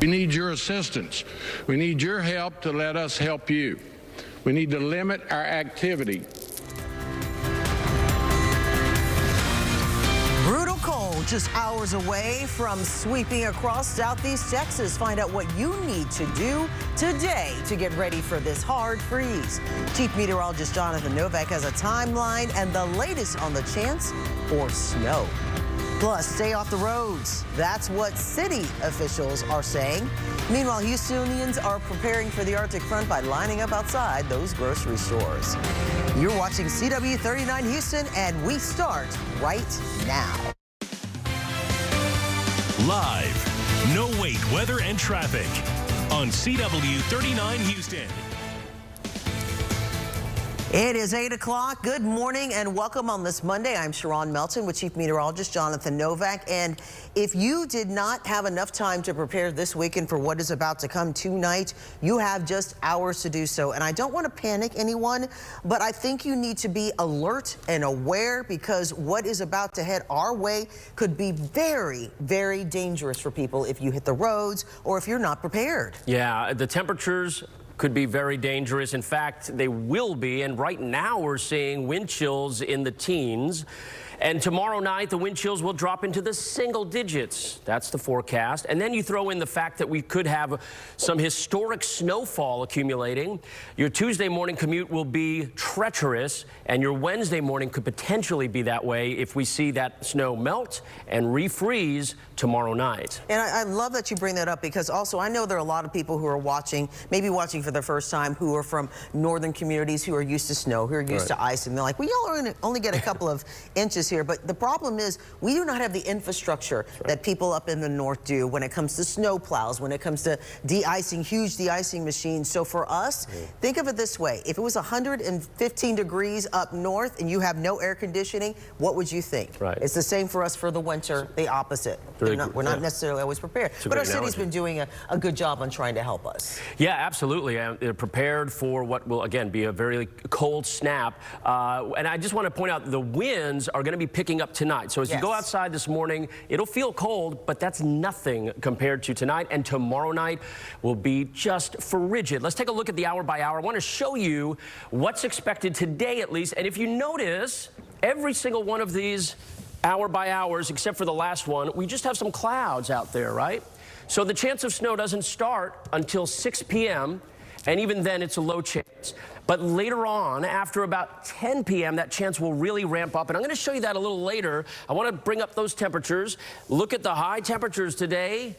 We need your assistance. We need your help to let us help you. We need to limit our activity. Brutal cold just hours away from sweeping across southeast Texas. Find out what you need to do today to get ready for this hard freeze. Chief Meteorologist Jonathan Novak has a timeline and the latest on the chance for snow. Plus, stay off the roads. That's what city officials are saying. Meanwhile, Houstonians are preparing for the Arctic front by lining up outside those grocery stores. You're watching CW 39 Houston, and we start right now. Live, no wait, weather and traffic on CW 39 Houston. It is 8 o'clock. Good morning and welcome on this Monday. I'm Sharon Melton with Chief Meteorologist Jonathan Novak. And if you did not have enough time to prepare this weekend for what is about to come tonight, you have just hours to do so. And I don't want to panic anyone, but I think you need to be alert and aware because what is about to head our way could be very, very dangerous for people if you hit the roads or if you're not prepared. Yeah, the temperatures could be very dangerous. In fact, they will be. And right now we're seeing wind chills in the teens. And tomorrow night, the wind chills will drop into the single digits. That's the forecast. And then you throw in the fact that we could have some historic snowfall accumulating. Your Tuesday morning commute will be treacherous, and your Wednesday morning could potentially be that way if we see that snow melt and refreeze tomorrow night. And I love that you bring that up because also I know there are a lot of people who are watching, maybe watching for the first time, who are from northern communities who are used to snow, who are used to ice, and they're like, well, y'all are going to only get a couple of inches here. But the problem is we do not have the infrastructure that people up in the north do when it comes to snow plows, when it comes to de-icing, huge de-icing machines. So for us, think of it this way. If it was 115 degrees up north and you have no air conditioning, what would you think? Right. It's the same for us for the winter, the opposite. We're not necessarily always prepared. But our city's been doing a good job on trying to help us. Yeah, absolutely. They're prepared for what will, again, be a very cold snap. And I just want to point out the winds are going to be picking up tonight. So as you go outside this morning, it'll feel cold, but that's nothing compared to tonight. And tomorrow night will be just frigid. Let's take a look at the hour by hour. I want to show you what's expected today at least. And if you notice, every single one of these hour by hours, except for the last one, we just have some clouds out there, right? So the chance of snow doesn't start until 6 p.m. and even then it's a low chance. But later on, after about 10 p.m., that chance will really ramp up. And I'm going to show you that a little later. I want to bring up those temperatures. Look at the high temperatures today.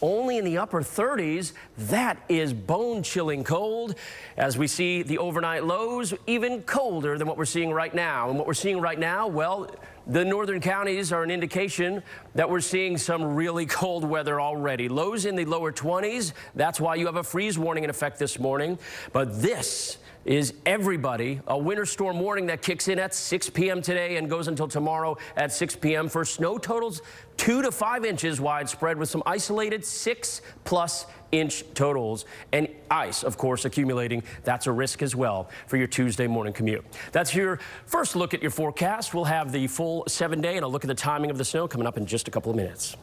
Only in the upper 30s. That is bone-chilling cold. As we see the overnight lows, even colder than what we're seeing right now. And what we're seeing right now, well, the northern counties are an indication that we're seeing some really cold weather already. Lows in the lower 20s. That's why you have a freeze warning in effect this morning. But this is everybody. A winter storm warning that kicks in at 6 p.m. today and goes until tomorrow at 6 p.m. for snow totals 2 to 5 inches widespread with some isolated 6+ inch totals and ice, of course, accumulating. That's a risk as well for your Tuesday morning commute. That's your first look at your forecast. We'll have the full 7-day and a look at the timing of the snow coming up in just a couple of minutes.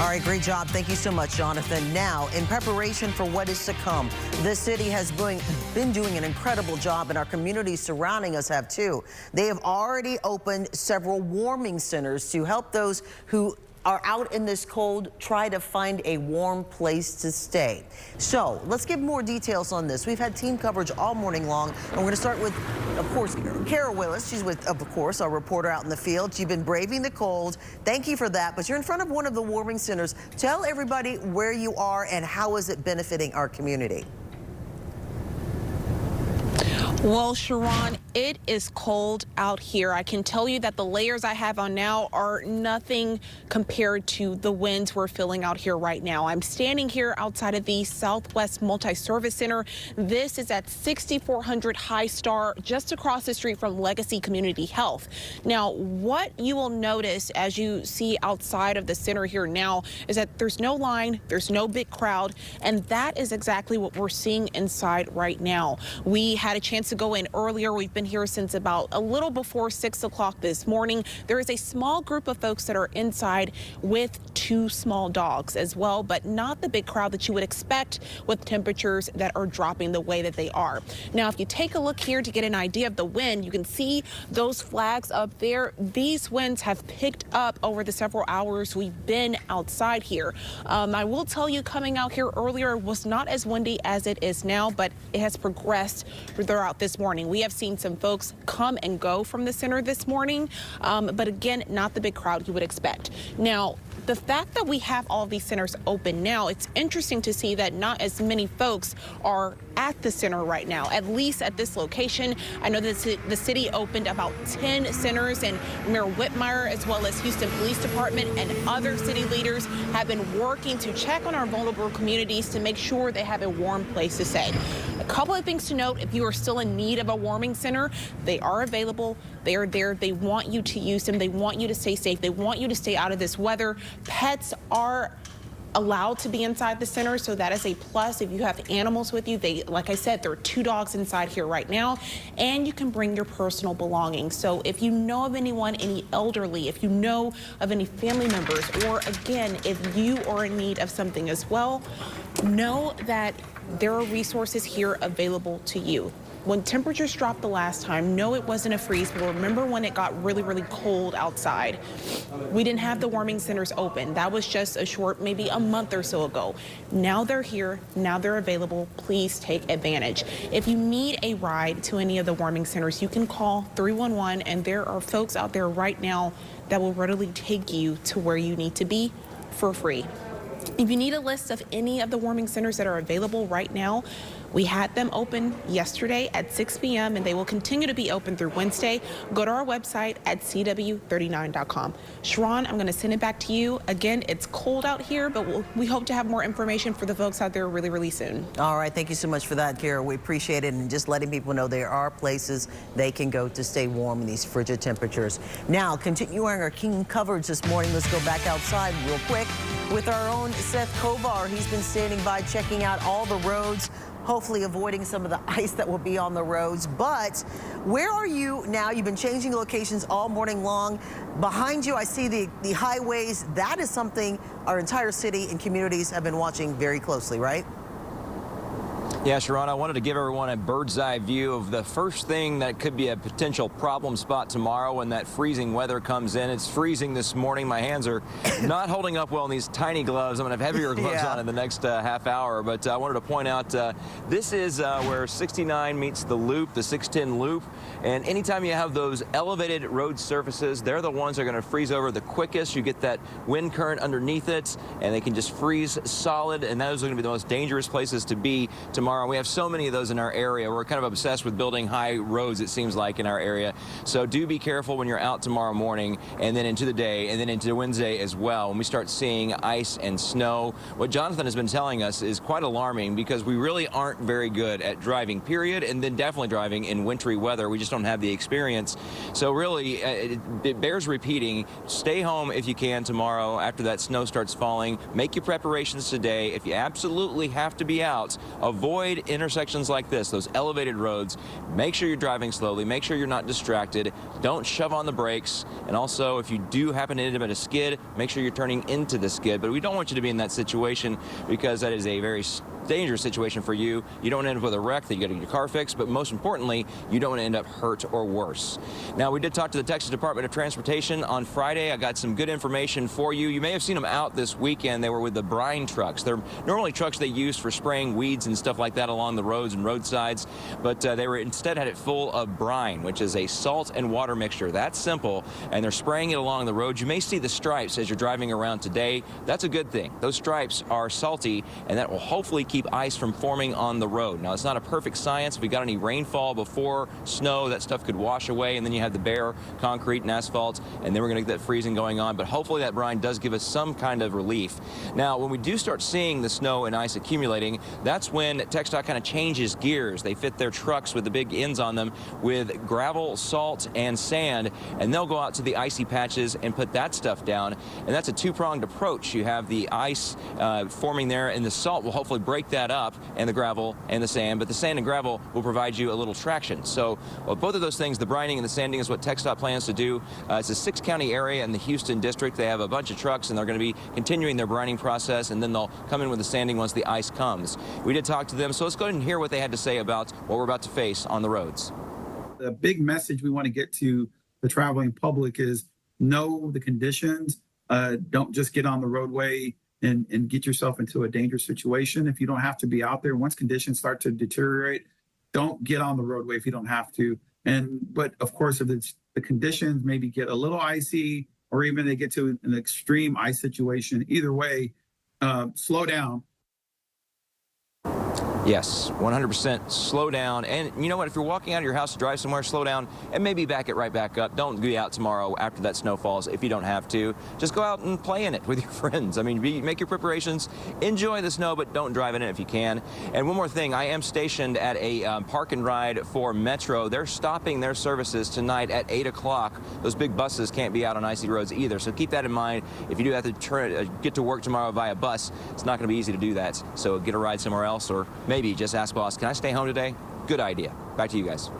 All right, great job. Thank you so much, Jonathan. Now, in preparation for what is to come, the city has been doing an incredible job, and our communities surrounding us have too. They have already opened several warming centers to help those who are out in this cold try to find a warm place to stay. So let's get more details on this. We've had team coverage all morning long, and we're going to start with, of course, Kara Willis. She's with, of course, our reporter out in the field. She's been braving the cold. Thank you for that. But you're in front of one of the warming centers. Tell everybody where you are and how is it benefiting our community. Well, Sharon, it is cold out here. I can tell you that the layers I have on now are nothing compared to the winds we're feeling out here right now. I'm standing here outside of the Southwest Multi-Service Center. This is at 6400 High Star, just across the street from Legacy Community Health. Now, what you will notice as you see outside of the center here now is that there's no line, there's no big crowd, and that is exactly what we're seeing inside right now. We had a chance to go in earlier. We've been here since about a little before 6 o'clock this morning. There is a small group of folks that are inside with 2 small dogs as well, but not the big crowd that you would expect with temperatures that are dropping the way that they are. Now, if you take a look here to get an idea of the wind, you can see those flags up there. These winds have picked up over the several hours we've been outside here. I will tell you, coming out here earlier was not as windy as it is now, but it has progressed throughout this morning. We have seen some folks come and go from the center this morning, but again, not the big crowd you would expect. Now, the fact that we have all of these centers open now, it's interesting to see that not as many folks are at the center right now, at least at this location. I know that the city opened about 10 centers, and Mayor Whitmire, as well as Houston Police Department and other city leaders, have been working to check on our vulnerable communities to make sure they have a warm place to stay. A couple of things to note: if you are still in need of a warming center, they are available. They are there. They want you to use them. They want you to stay safe. They want you to stay out of this weather. Pets are allowed to be inside the center, so that is a plus. If you have animals with you, like I said, there are 2 dogs inside here right now, and you can bring your personal belongings. So if you know of anyone, any elderly, if you know of any family members, or again, if you are in need of something as well, know that there are resources here available to you. When temperatures dropped the last time, no, it wasn't a freeze, but remember when it got really, really cold outside? We didn't have the warming centers open. That was just a short, maybe a month or so ago. Now they're here. Now they're available. Please take advantage. If you need a ride to any of the warming centers, you can call 311, and there are folks out there right now that will readily take you to where you need to be for free. If you need a list of any of the warming centers that are available right now, we had them open yesterday at 6 p.m. and they will continue to be open through Wednesday. Go to our website at cw39.com. Sharon, I'm going to send it back to you. Again, it's cold out here, but we hope to have more information for the folks out there really, really soon. All right. Thank you so much for that, Kara. We appreciate it, and just letting people know there are places they can go to stay warm in these frigid temperatures. Now, continuing our King coverage this morning, let's go back outside real quick with our own Seth Kovar. He's been standing by checking out all the roads, hopefully avoiding some of the ice that will be on the roads. But where are you now? You've been changing locations all morning long. Behind you, I see the highways. That is something our entire city and communities have been watching very closely, right? Yeah, Sharon, I wanted to give everyone a bird's eye view of the first thing that could be a potential problem spot tomorrow when that freezing weather comes in. It's freezing this morning. My hands are not holding up well in these tiny gloves. I'm going to have heavier gloves on in the next half hour. But I wanted to point out this is where 69 meets the loop, the 610 loop. And anytime you have those elevated road surfaces, they're the ones that are going to freeze over the quickest. You get that wind current underneath it, and they can just freeze solid. And those are going to be the most dangerous places to be tomorrow. We have so many of those in our area. We're kind of obsessed with building high roads, it seems like, in our area. So do be careful when you're out tomorrow morning, and then into the day, and then into Wednesday as well, when we start seeing ice and snow. What Jonathan has been telling us is quite alarming, because we really aren't very good at driving, period, and then definitely driving in wintry weather. We just don't have the experience. So really, it bears repeating. Stay home if you can tomorrow after that snow starts falling. Make your preparations today. If you absolutely have to be out, avoid intersections like this, those elevated roads. Make sure you're driving slowly. Make sure you're not distracted. Don't shove on the brakes. And also, if you do happen to end up at a skid, make sure you're turning into the skid. But we don't want you to be in that situation, because that is a very dangerous situation for you. You don't end up with a wreck that you got to get your car fixed, but most importantly, you don't want to end up hurt or worse. Now, we did talk to the Texas Department of Transportation on Friday. I got some good information for you. You may have seen them out this weekend. They were with the brine trucks. They're normally trucks they use for spraying weeds and stuff like that along the roads and roadsides, but they were instead had it full of brine, which is a salt and water mixture. That's simple, and they're spraying it along the road. You may see the stripes as you're driving around today. That's a good thing. Those stripes are salty, and that will hopefully keep ice from forming on the road. Now, it's not a perfect science. If we got any rainfall before snow, that stuff could wash away, and then you have the bare concrete and asphalt, and then we're going to get that freezing going on. But hopefully that brine does give us some kind of relief. Now, when we do start seeing the snow and ice accumulating, that's when TxDOT kind of changes gears. They fit their trucks with the big ends on them with gravel, salt, and sand, and they'll go out to the icy patches and put that stuff down. And that's a two-pronged approach. You have the ice forming there, and the salt will hopefully break pick that up, and the gravel and the sand, but the sand and gravel will provide you a little traction. So both of those things, the brining and the sanding, is what TxDOT plans to do. It's a 6-county area in the Houston district. They have a bunch of trucks, and they're going to be continuing their brining process, and then they'll come in with the sanding once the ice comes. We did talk to them, so let's go ahead and hear what they had to say about what we're about to face on the roads. The big message we want to get to the traveling public is know the conditions. Don't just get on the roadway and get yourself into a dangerous situation. If you don't have to be out there, once conditions start to deteriorate, don't get on the roadway if you don't have to. But of course, if the conditions maybe get a little icy, or even they get to an extreme ice situation, either way, slow down. Yes, 100% slow down. And you know what? If you're walking out of your house to drive somewhere, slow down and maybe back it right back up. Don't be out tomorrow after that snow falls if you don't have to. Just go out and play in it with your friends. I mean, make your preparations, enjoy the snow, but don't drive in it if you can. And one more thing, I am stationed at a park and ride for Metro. They're stopping their services tonight at 8 o'clock. Those big buses can't be out on icy roads either, so keep that in mind. If you do have to get to work tomorrow via bus, it's not going to be easy to do that. So get a ride somewhere else, or maybe just ask boss, can I stay home today? Good idea. Back to you guys.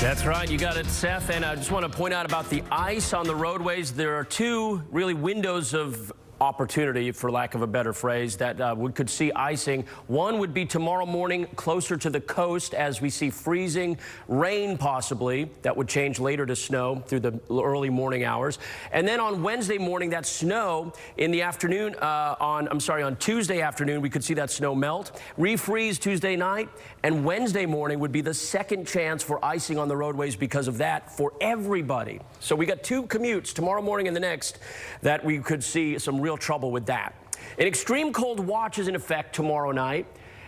That's right. You got it, Seth. And I just want to point out about the ice on the roadways. There are two really windows of opportunity, for lack of a better phrase, that we could see icing. One would be tomorrow morning closer to the coast as we see freezing rain possibly. That would change later to snow through the early morning hours. And then on Wednesday morning, that snow in the afternoon, on Tuesday afternoon, we could see that snow melt, refreeze Tuesday night, and Wednesday morning would be the second chance for icing on the roadways because of that for everybody. So we got two commutes tomorrow morning and the next that we could see some real trouble with that. An extreme cold watch is in effect tomorrow night,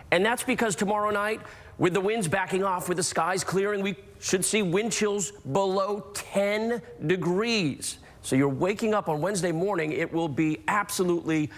and that's because tomorrow night, with the winds backing off, with the skies clearing, we should see wind chills below 10 degrees. So you're waking up on Wednesday morning, it will be absolutely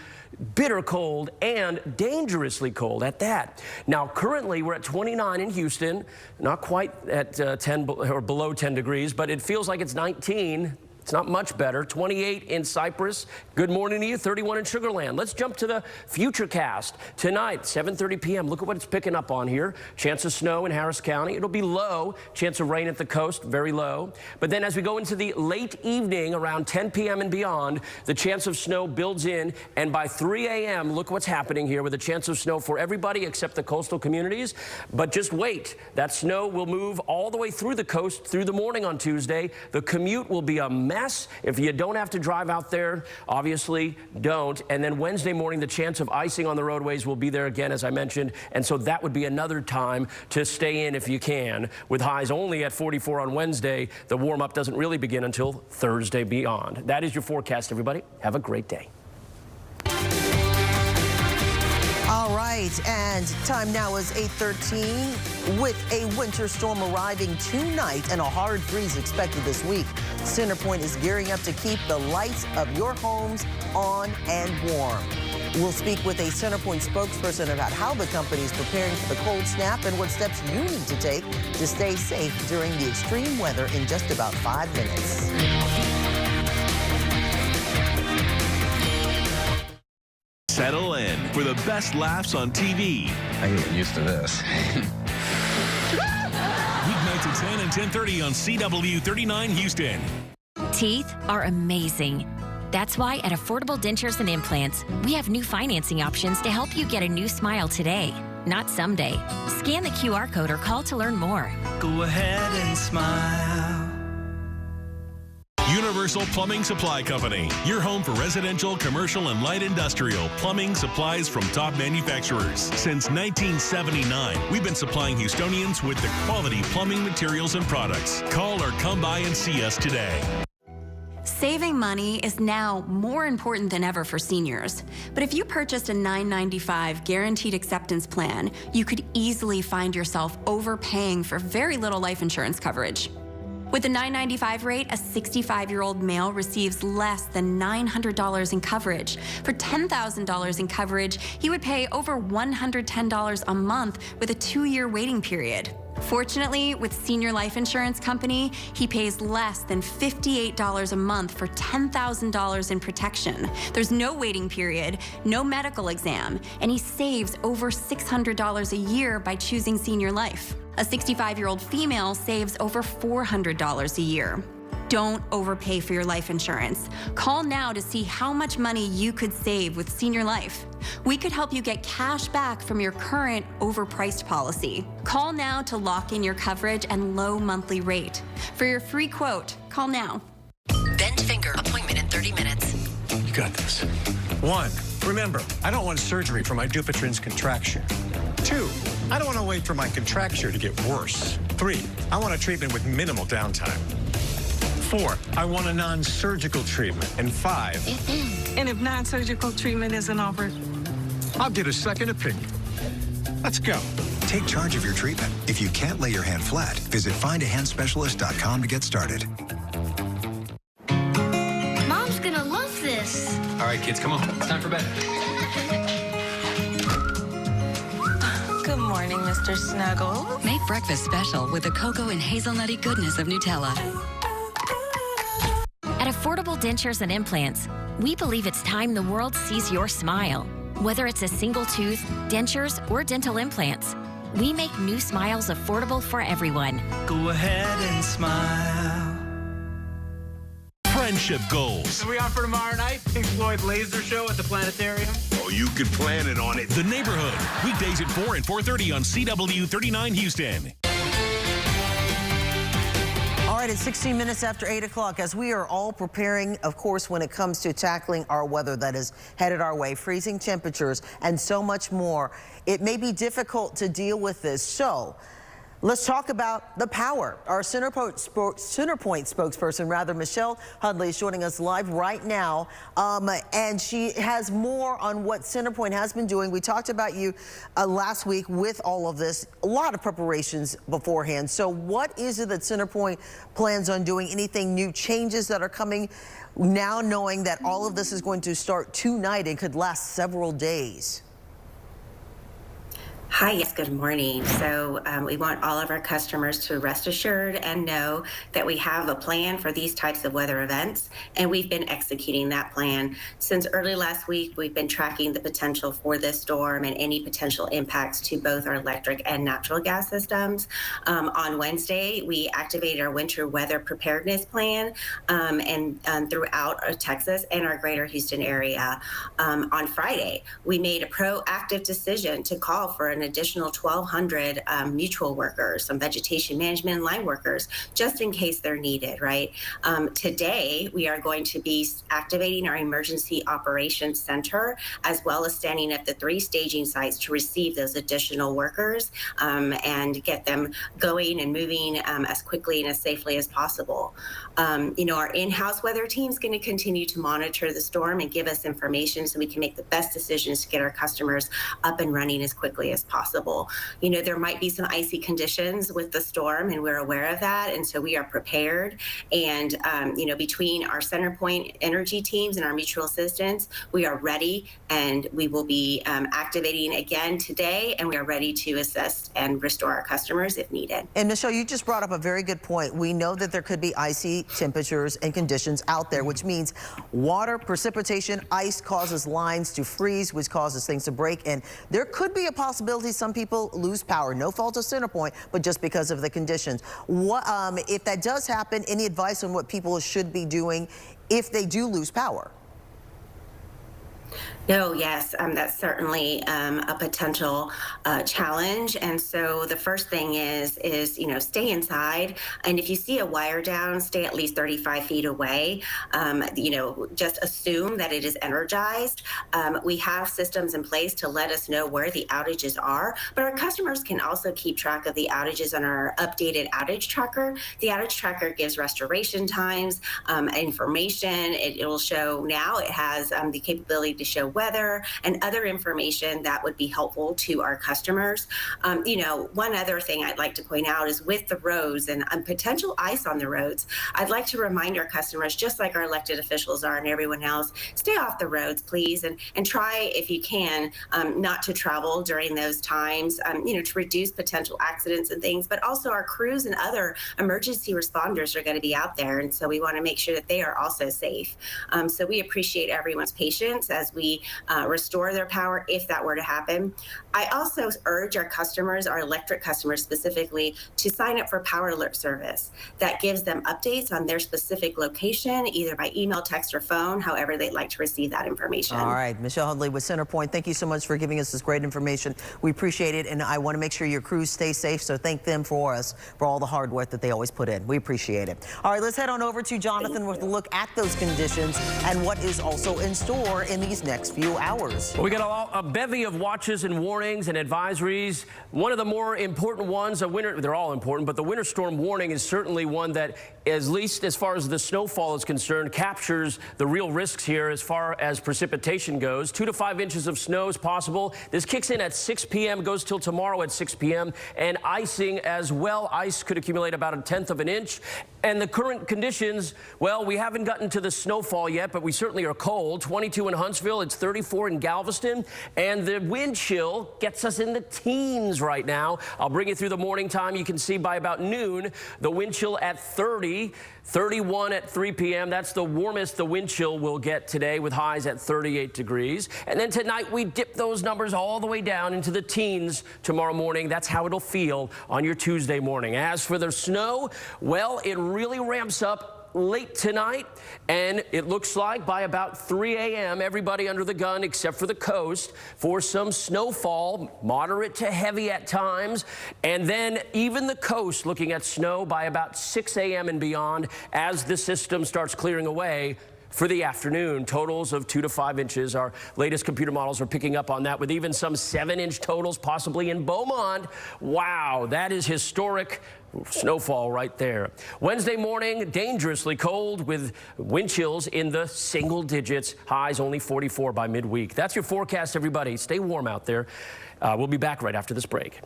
bitter cold and dangerously cold at that. Now, currently, we're at 29 in Houston, not quite at 10 or below 10 degrees, but it feels like it's 19. It's not much better. 28 in Cypress. Good morning to you. 31 in Sugar Land. Let's jump to the Futurecast. Tonight, 7:30 p.m. Look at what it's picking up on here. Chance of snow in Harris County. It'll be low. Chance of rain at the coast, very low. But then as we go into the late evening, around 10 p.m. and beyond, the chance of snow builds in. And by 3 a.m., look what's happening here with a chance of snow for everybody except the coastal communities. But just wait. That snow will move all the way through the coast through the morning on Tuesday. The commute will be a mess. If you don't have to drive out there, obviously don't. And then Wednesday morning, the chance of icing on the roadways will be there again, as I mentioned. And so that would be another time to stay in if you can. With highs only at 44 on Wednesday, the warm-up doesn't really begin until Thursday beyond. That is your forecast, everybody. Have a great day. All right, and time now is 8:13 with a winter storm arriving tonight and a hard freeze expected this week. CenterPoint is gearing up to keep the lights of your homes on and warm. We'll speak with a CenterPoint spokesperson about how the company is preparing for the cold snap and what steps you need to take to stay safe during the extreme weather in just about 5 minutes. Settle in for the best laughs on TV. I can get used to this. Weeknights at 10 and 10:30 on CW 39 Houston. Teeth are amazing. That's why at Affordable Dentures and Implants, we have new financing options to help you get a new smile today, not someday. Scan the QR code or call to learn more. Go ahead and smile. Universal Plumbing Supply Company, your home for residential, commercial, and light industrial plumbing supplies from top manufacturers. Since 1979, we've been supplying Houstonians with the quality plumbing materials and products. Call or come by and see us today. Saving money is now more important than ever for seniors. But if you purchased a $9.95 guaranteed acceptance plan, you could easily find yourself overpaying for very little life insurance coverage. With the $9.95 rate, a 65-year-old male receives less than $900 in coverage. For $10,000 in coverage, he would pay over $110 a month with a 2-year waiting period. Fortunately, with Senior Life Insurance Company, he pays less than $58 a month for $10,000 in protection. There's no waiting period, no medical exam, and he saves over $600 a year by choosing Senior Life. A 65-year-old female saves over $400 a year. Don't overpay for your life insurance. Call now to see how much money you could save with Senior Life. We could help you get cash back from your current overpriced policy. Call now to lock in your coverage and low monthly rate. For your free quote, call now. Bent finger appointment in 30 minutes. You got this. 1, remember, I don't want surgery for my Dupuytren's contracture. 2, I don't want to wait for my contracture to get worse. 3, I want a treatment with minimal downtime. 4, I want a non-surgical treatment. And 5, and if non-surgical treatment isn't offered, I'll get a second opinion. Let's go. Take charge of your treatment. If you can't lay your hand flat, visit findahandspecialist.com to get started. Mom's gonna love this. All right, kids, come on. It's time for bed. Good morning, Mr. Snuggles. Make breakfast special with the cocoa and hazelnutty goodness of Nutella. At Affordable Dentures and Implants, we believe it's time the world sees your smile. Whether it's a single tooth, dentures, or dental implants, we make new smiles affordable for everyone. Go ahead and smile. Friendship goals. Are we on for tomorrow night? Pink Floyd laser show at the planetarium? Oh, you could plan it on it. The Neighborhood. Weekdays at 4 and 4:30 on CW 39 Houston. All right, it's 16 minutes after 8 o'clock as we are all preparing, of course, when it comes to tackling our weather that is headed our way, freezing temperatures and so much more. It may be difficult to deal with this. So let's talk about the power. Our CenterPoint spokesperson, Michelle Hudley, is joining us live right now, and she has more on what CenterPoint has been doing. We talked about you last week with all of this, a lot of preparations beforehand. So what is it that CenterPoint plans on doing? Anything new, changes that are coming now, knowing that all of this is going to start tonight and could last several days? Hi, yes, good morning. So we want all of our customers to rest assured and know that we have a plan for these types of weather events, and we've been executing that plan. Since early last week, we've been tracking the potential for this storm and any potential impacts to both our electric and natural gas systems. On Wednesday, we activated our winter weather preparedness plan and throughout Texas and our greater Houston area. On Friday, we made a proactive decision to call for an additional 1,200 mutual workers, some vegetation management and line workers, just in case they're needed, right? Today, we are going to be activating our Emergency Operations Center, as well as standing up the 3 staging sites to receive those additional workers and get them going and moving as quickly and as safely as possible. Our in-house weather team is going to continue to monitor the storm and give us information so we can make the best decisions to get our customers up and running as quickly as possible. There might be some icy conditions with the storm, and we're aware of that, and so we are prepared. And between our CenterPoint energy teams and our mutual assistance, we are ready, and we will be activating again today, and we are ready to assist and restore our customers if needed. And Michelle, you just brought up a very good point. We know that there could be icy temperatures and conditions out there, which means water, precipitation, ice causes lines to freeze, which causes things to break, and there could be a possibility some people lose power. No fault of CenterPoint, but just because of the conditions. What if that does happen? Any advice on what people should be doing if they do lose power? No, yes, that's certainly a potential challenge. And so the first thing is stay inside. And if you see a wire down, stay at least 35 feet away. Just assume that it is energized. We have systems in place to let us know where the outages are, but our customers can also keep track of the outages on our updated outage tracker. The outage tracker gives restoration times, information. It will show now it has the capability to show weather and other information that would be helpful to our customers. One other thing I'd like to point out is with the roads and potential ice on the roads, I'd like to remind our customers, just like our elected officials are and everyone else, stay off the roads, please, and try, if you can, not to travel during those times, to reduce potential accidents and things. But also our crews and other emergency responders are going to be out there, and so we want to make sure that they are also safe. So we appreciate everyone's patience as we restore their power if that were to happen. I also urge our customers, our electric customers specifically, to sign up for Power Alert Service. That gives them updates on their specific location, either by email, text, or phone, however they'd like to receive that information. All right, Michelle Hundley with CenterPoint, thank you so much for giving us this great information. We appreciate it, and I want to make sure your crews stay safe, so thank them for us for all the hard work that they always put in. We appreciate it. All right, let's head on over to Jonathan with a look at those conditions and what is also in store in these next few hours. Well, we got a bevy of watches and warnings and advisories. One of the more important ones, they're all important, but the winter storm warning is certainly one that, at least as far as the snowfall is concerned, captures the real risks here as far as precipitation goes. 2 to 5 inches of snow is possible. This kicks in at 6 p.m., goes till tomorrow at 6 p.m., and icing as well. Ice could accumulate about 1/10 of an inch. And the current conditions, well, we haven't gotten to the snowfall yet, but we certainly are cold. 22 in Huntsville, it's 34 in Galveston, and the wind chill gets us in the teens right now. I'll bring you through the morning time. You can see by about noon, the wind chill at 30, 31 at 3 p.m. That's the warmest the wind chill will get today, with highs at 38 degrees. And then tonight, we dip those numbers all the way down into the teens tomorrow morning. That's how it'll feel on your Tuesday morning. As for the snow, well, it really ramps up late tonight, and it looks like by about 3 a.m. everybody under the gun except for the coast for some snowfall, moderate to heavy at times, and then even the coast looking at snow by about 6 a.m. and beyond as the system starts clearing away for the afternoon. Totals of 2 to 5 inches. Our latest computer models are picking up on that, with even some 7-inch totals possibly in Beaumont. Wow, that is historic snowfall right there. Wednesday morning, dangerously cold with wind chills in the single digits. Highs only 44 by midweek. That's your forecast, everybody. Stay warm out there. We'll be back right after this break.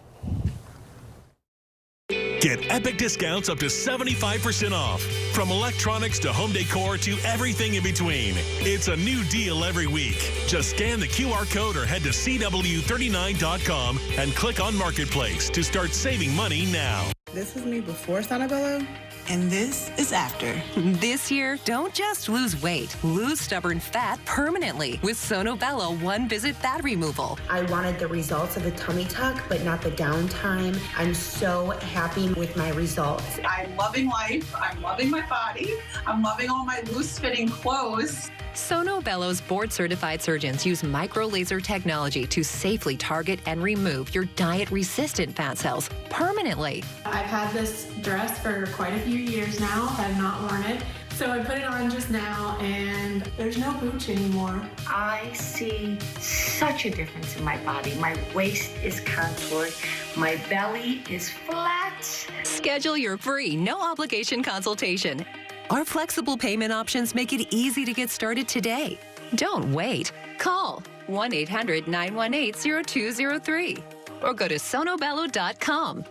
Get epic discounts up to 75% off. From electronics to home decor to everything in between. It's a new deal every week. Just scan the QR code or head to CW39.com and click on Marketplace to start saving money now. This is me before Sonobello, and this is after. This year, don't just lose weight. Lose stubborn fat permanently with Sonobello one-visit fat removal. I wanted the results of the tummy tuck, but not the downtime. I'm so happy with my results. I'm loving life. I'm loving my body. I'm loving all my loose-fitting clothes. Sonobello's board-certified surgeons use micro-laser technology to safely target and remove your diet-resistant fat cells permanently. I've had this dress for quite a few years now. I've not worn it. So I put it on just now, and there's no pooch anymore. I see such a difference in my body. My waist is contoured. My belly is flat. Schedule your free, no-obligation consultation. Our flexible payment options make it easy to get started today. Don't wait. Call 1-800-918-0203 or go to sonobello.com.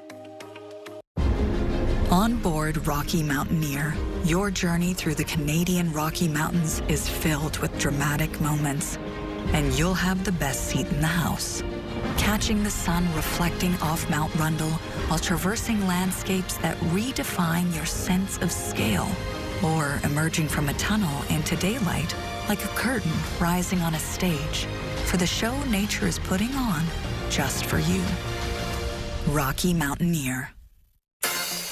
On board Rocky Mountaineer, your journey through the Canadian Rocky Mountains is filled with dramatic moments, and you'll have the best seat in the house. Catching the sun reflecting off Mount Rundle while traversing landscapes that redefine your sense of scale. Or emerging from a tunnel into daylight like a curtain rising on a stage for the show nature is putting on just for you. Rocky Mountaineer.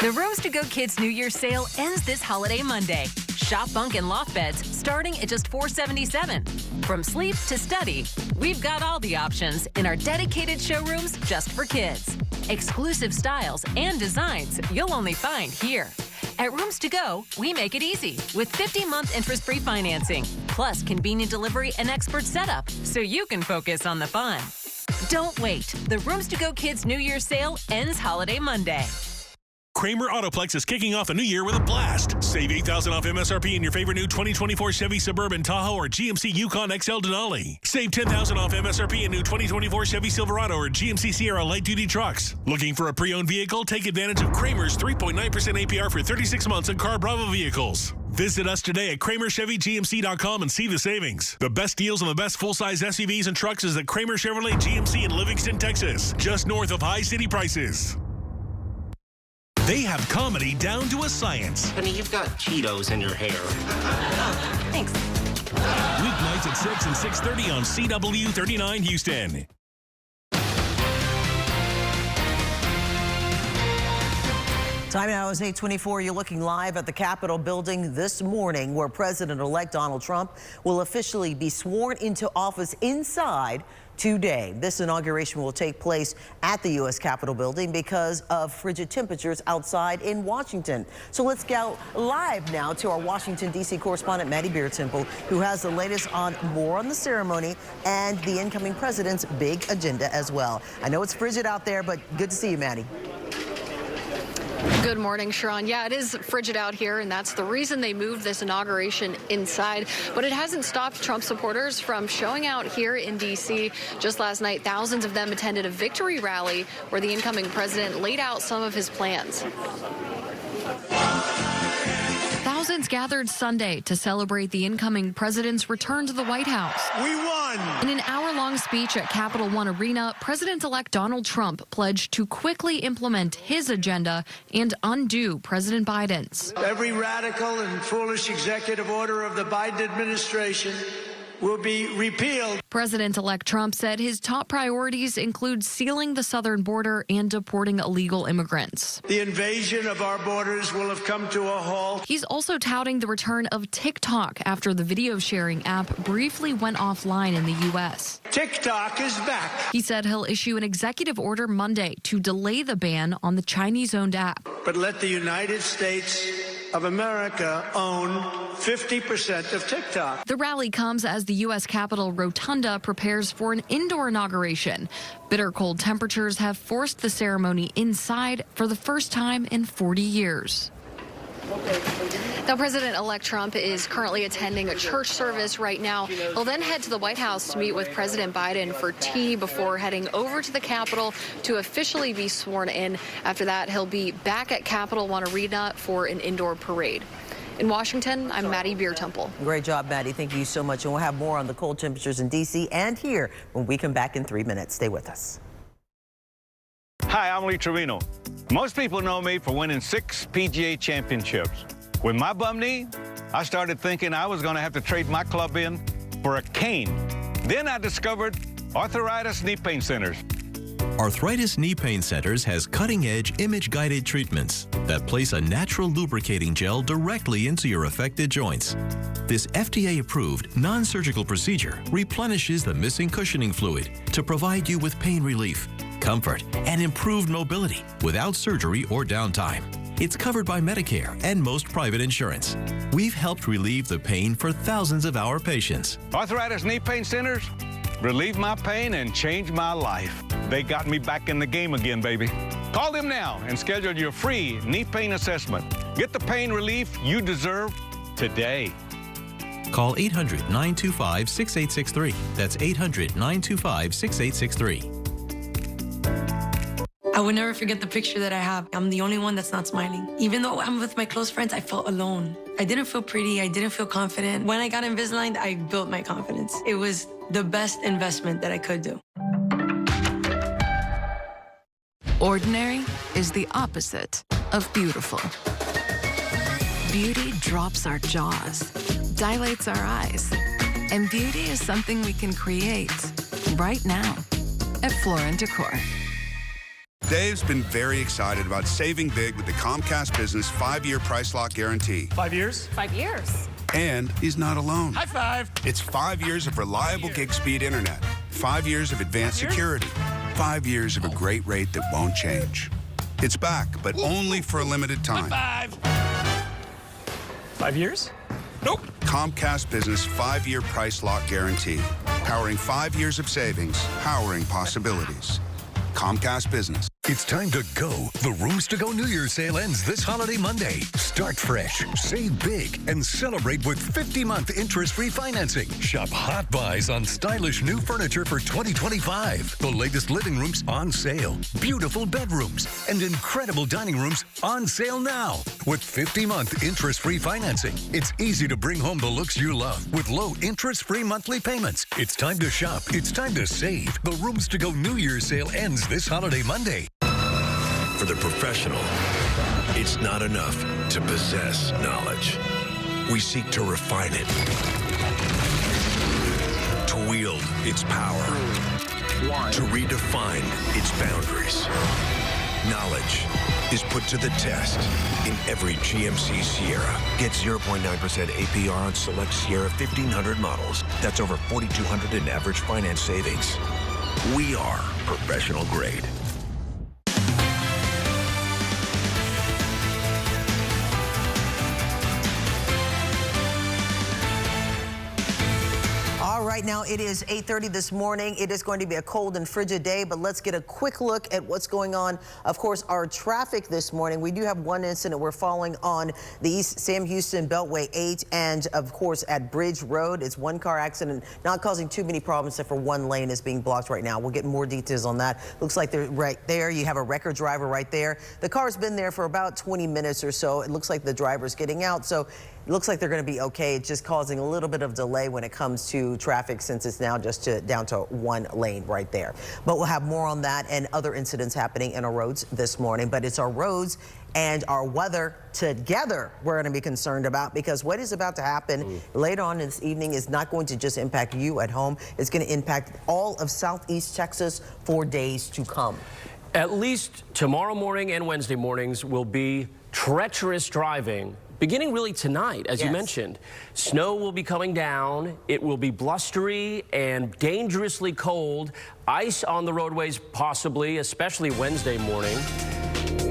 The Rooms to Go Kids New Year sale ends this holiday Monday. Shop bunk and loft beds starting at just $477. From sleep to study, we've got all the options in our dedicated showrooms just for kids. Exclusive styles and designs you'll only find here. At Rooms to Go, we make it easy with 50-month interest-free financing, plus convenient delivery and expert setup, so you can focus on the fun. Don't wait. The Rooms to Go Kids New Year sale ends holiday Monday. Kramer Autoplex is kicking off the new year with a blast. Save $8,000 off MSRP in your favorite new 2024 Chevy Suburban Tahoe or GMC Yukon XL Denali. Save $10,000 off MSRP in new 2024 Chevy Silverado or GMC Sierra light-duty trucks. Looking for a pre-owned vehicle? Take advantage of Kramer's 3.9% APR for 36 months on Car Bravo vehicles. Visit us today at KramerChevyGMC.com and see the savings. The best deals on the best full-size SUVs and trucks is at Kramer Chevrolet GMC in Livingston, Texas, just north of high city prices. They have comedy down to a science. Honey, you've got Cheetos in your hair. Thanks. Weeknights at 6 and 6:30 on CW39 Houston. Time now is 8:24. You're looking live at the Capitol building this morning, where President-elect Donald Trump will officially be sworn into office inside today. This inauguration will take place at the U.S. Capitol building because of frigid temperatures outside in Washington. So let's go live now to our Washington, D.C. correspondent, Maddie Beer-Temple, who has the latest on more on the ceremony and the incoming president's big agenda as well. I know it's frigid out there, but good to see you, Maddie. Good morning, Sharon. Yeah, it is frigid out here, and that's the reason they moved this inauguration inside. But it hasn't stopped Trump supporters from showing out here in D.C. Just last night, thousands of them attended a victory rally where the incoming president laid out some of his plans. Thousands gathered Sunday to celebrate the incoming president's return to the White House. We won! In an hour-long speech at Capital One Arena, President-elect Donald Trump pledged to quickly implement his agenda and undo President Biden's. Every radical and foolish executive order of the Biden administration will be repealed. President-elect Trump said his top priorities include sealing the southern border and deporting illegal immigrants. The invasion of our borders will have come to a halt. He's also touting the return of TikTok after the video sharing app briefly went offline in the U.S. TikTok is back. He said he'll issue an executive order Monday to delay the ban on the Chinese-owned app. But let the United States of America own 50% of TikTok. The rally comes as the U.S. Capitol Rotunda prepares for an indoor inauguration. Bitter cold temperatures have forced the ceremony inside for the first time in 40 years. Now, President-elect Trump is currently attending a church service right now. He'll then head to the White House to meet with President Biden for tea before heading over to the Capitol to officially be sworn in. After that, he'll be back at Capital One Arena for an indoor parade. In Washington, I'm Maddie Beer-Temple. Great job, Maddie. Thank you so much. And we'll have more on the cold temperatures in D.C. and here when we come back in 3 minutes. Stay with us. Hi, I'm Lee Trevino. Most people know me for winning 6 PGA championships. With my bum knee, I started thinking I was going to have to trade my club in for a cane. Then I discovered Arthritis Knee Pain Centers. Arthritis Knee Pain Centers has cutting-edge image-guided treatments that place a natural lubricating gel directly into your affected joints. This FDA-approved, non-surgical procedure replenishes the missing cushioning fluid to provide you with pain relief, comfort, and improved mobility without surgery or downtime. It's covered by Medicare and most private insurance. We've helped relieve the pain for thousands of our patients. Arthritis Knee Pain Centers relieve my pain and change my life. They got me back in the game again, baby. Call them now and schedule your free knee pain assessment. Get the pain relief you deserve today. Call 800-925-6863. That's 800-925-6863. I would never forget the picture that I have. I'm the only one that's not smiling. Even though I'm with my close friends, I felt alone. I didn't feel pretty. I didn't feel confident. When I got Invisalign, I built my confidence. It was the best investment that I could do. Ordinary is the opposite of beautiful. Beauty drops our jaws, dilates our eyes, and beauty is something we can create right now at Floor & Decor. Dave's been very excited about saving big with the Comcast Business 5-year price lock guarantee. 5 years? 5 years. And he's not alone. High five. It's 5 years of reliable gig speed internet, 5 years of advanced security, 5 years of a great rate that won't change. It's back, but only for a limited time. High five. 5 years? Nope. Comcast Business 5-year price lock guarantee. Powering 5 years of savings, powering possibilities. Comcast Business. It's time to go. The Rooms to Go New Year's sale ends this holiday Monday. Start fresh, save big, and celebrate with 50-month interest-free financing. Shop hot buys on stylish new furniture for 2025. The latest living rooms on sale. Beautiful bedrooms and incredible dining rooms on sale now. With 50-month interest-free financing, it's easy to bring home the looks you love with low interest-free monthly payments. It's time to shop. It's time to save. The Rooms to Go New Year's sale ends this holiday Monday. For the professional, it's not enough to possess knowledge. We seek to refine it, to wield its power, to redefine its boundaries. Knowledge is put to the test in every GMC Sierra. Get 0.9% APR on select Sierra 1500 models. That's over $4,200 in average finance savings. We are professional grade. Right now, it is 8:30 this morning. It is going to be a cold and frigid day, but let's get a quick look at what's going on. Of course, our traffic this morning. We do have one incident we're following on the East Sam Houston Beltway 8, and of course at Bridge Road. It's one car accident, not causing too many problems, except for one lane is being blocked right now. We'll get more details on that. Looks like they're right there. You have a wrecker driver right there. The car's been there for about 20 minutes or so. It looks like the driver's getting out, so it looks like they're going to be okay. It's just causing a little bit of delay when it comes to traffic, since it's now just down to one lane right there. But we'll have more on that and other incidents happening in our roads this morning. But it's our roads and our weather together we're going to be concerned about, because what is about to happen later on this evening is not going to just impact you at home. It's going to impact all of Southeast Texas for days to come. At least tomorrow morning and Wednesday mornings will be treacherous driving. Beginning really tonight, as you mentioned. Snow will be coming down. It will be blustery and dangerously cold. Ice on the roadways possibly, especially Wednesday morning.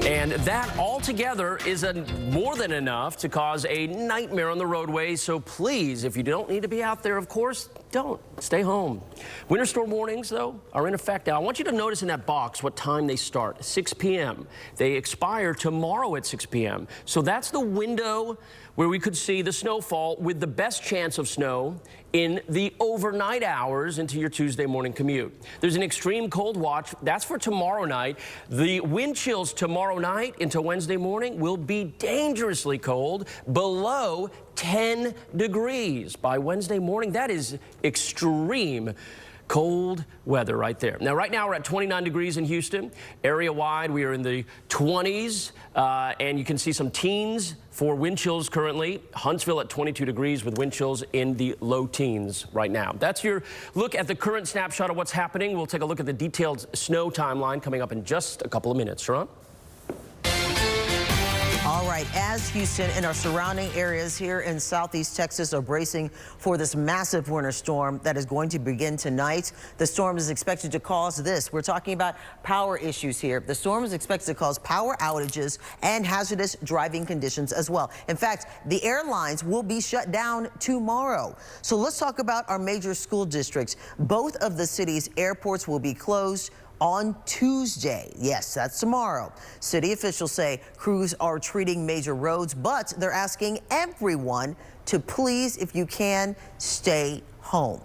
And that altogether is more than enough to cause a nightmare on the roadway. So please, if you don't need to be out there, of course, don't. Stay home. Winter storm warnings, though, are in effect now. I want you to notice in that box what time they start. 6 p.m. They expire tomorrow at 6 p.m. So that's the window where we could see the snowfall with the best chance of snow in the overnight hours into your Tuesday morning commute. There's an extreme cold watch. That's for tomorrow night. The wind chills tomorrow night into Wednesday morning will be dangerously cold, below 10 degrees by Wednesday morning. That is extreme cold weather right there. Now, right now we're at 29 degrees in Houston. Area-wide, we are in the 20s, and you can see some teens for wind chills currently. Huntsville at 22 degrees with wind chills in the low teens right now. That's your look at the current snapshot of what's happening. We'll take a look at the detailed snow timeline coming up in just a couple of minutes. Sharon? All right, as Houston and our surrounding areas here in Southeast Texas are bracing for this massive winter storm that is going to begin tonight, the storm is expected to cause this. We're talking about power issues here. The storm is expected to cause power outages and hazardous driving conditions as well. In fact, the airlines will be shut down tomorrow. So let's talk about our major school districts. Both of the city's airports will be closed on Tuesday. Yes, that's tomorrow. City officials say crews are treating major roads, but they're asking everyone to please, if you can, stay home.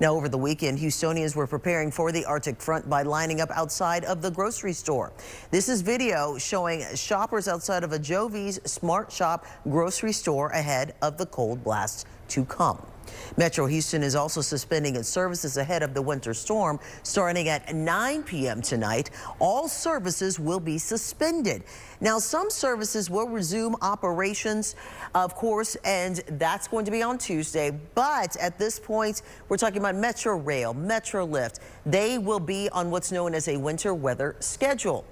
Now, over the weekend, Houstonians were preparing for the Arctic front by lining up outside of the grocery store. This is video showing shoppers outside of a Jovi's Smart Shop grocery store ahead of the cold blast to come. Metro Houston is also suspending its services ahead of the winter storm. Starting at 9 p.m. tonight, all services will be suspended. Now, some services will resume operations, of course, and that's going to be on Tuesday. But at this point, we're talking about Metro Rail, Metro Lift. They will be on what's known as a winter weather schedule.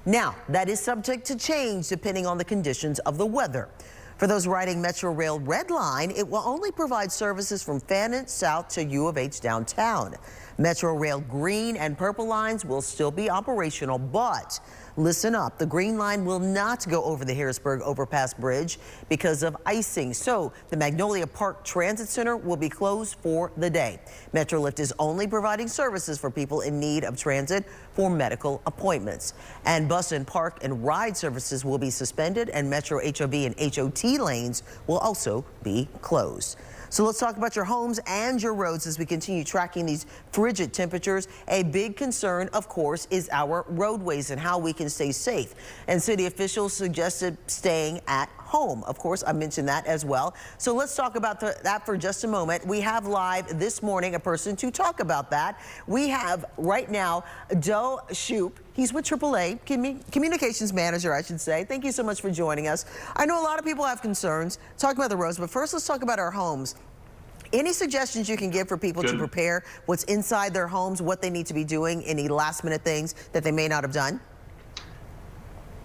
Now, that is subject to change depending on the conditions of the weather. For those riding Metro Rail Red Line, it will only provide services from Fannin South to U of H downtown. Metro Rail Green and Purple lines will still be operational, but Listen up. The Green Line will not go over the Harrisburg Overpass Bridge because of icing. So the Magnolia Park Transit Center will be closed for the day. Metrolift is only providing services for people in need of transit for medical appointments. And bus and park and ride services will be suspended, and Metro HOV and HOT lanes will also be closed. So let's talk about your homes and your roads as we continue tracking these frigid temperatures. A big concern, of course, is our roadways and how we can stay safe. And city officials suggested staying at home. Of course, I mentioned that as well. So let's talk about that for just a moment. We have live this morning a person to talk about that. We have right now Joe Shoup. He's with AAA, communications manager, I should say. Thank you so much for joining us. I know a lot of people have concerns talking about the roads, but first let's talk about our homes. Any suggestions you can give for people to prepare what's inside their homes, what they need to be doing, any last minute things that they may not have done?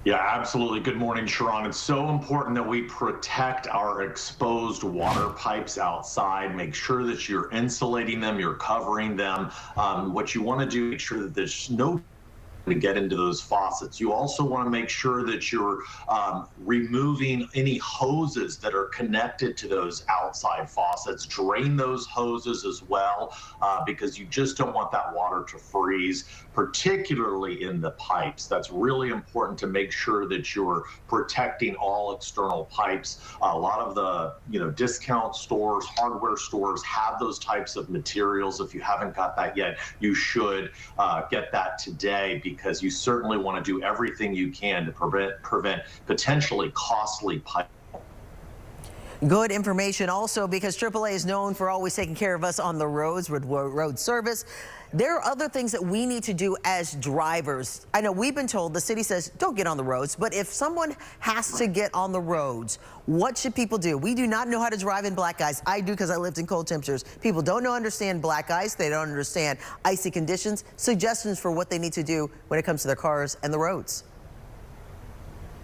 Yeah, absolutely. Good morning, Sharon. It's so important that we protect our exposed water pipes outside. Make sure that you're insulating them, you're covering them. What you want to do, make sure that there's no to get into those faucets. You also want to make sure that you're removing any hoses that are connected to those outside faucets. Drain those hoses as well, because you just don't want that water to freeze, particularly in the pipes. That's really important to make sure that you're protecting all external pipes. A lot of the discount stores, hardware stores have those types of materials. If you haven't got that yet, you should get that today, because you certainly want to do everything you can to prevent potentially costly pipe. Good information also, because AAA is known for always taking care of us on the roads with road service. There are other things that we need to do as drivers. I know we've been told, the city says don't get on the roads, but if someone has to get on the roads, what should people do? We do not know how to drive in black ice. I do, because I lived in cold temperatures. People don't understand black ice. They don't understand icy conditions. Suggestions for what they need to do when it comes to their cars and the roads.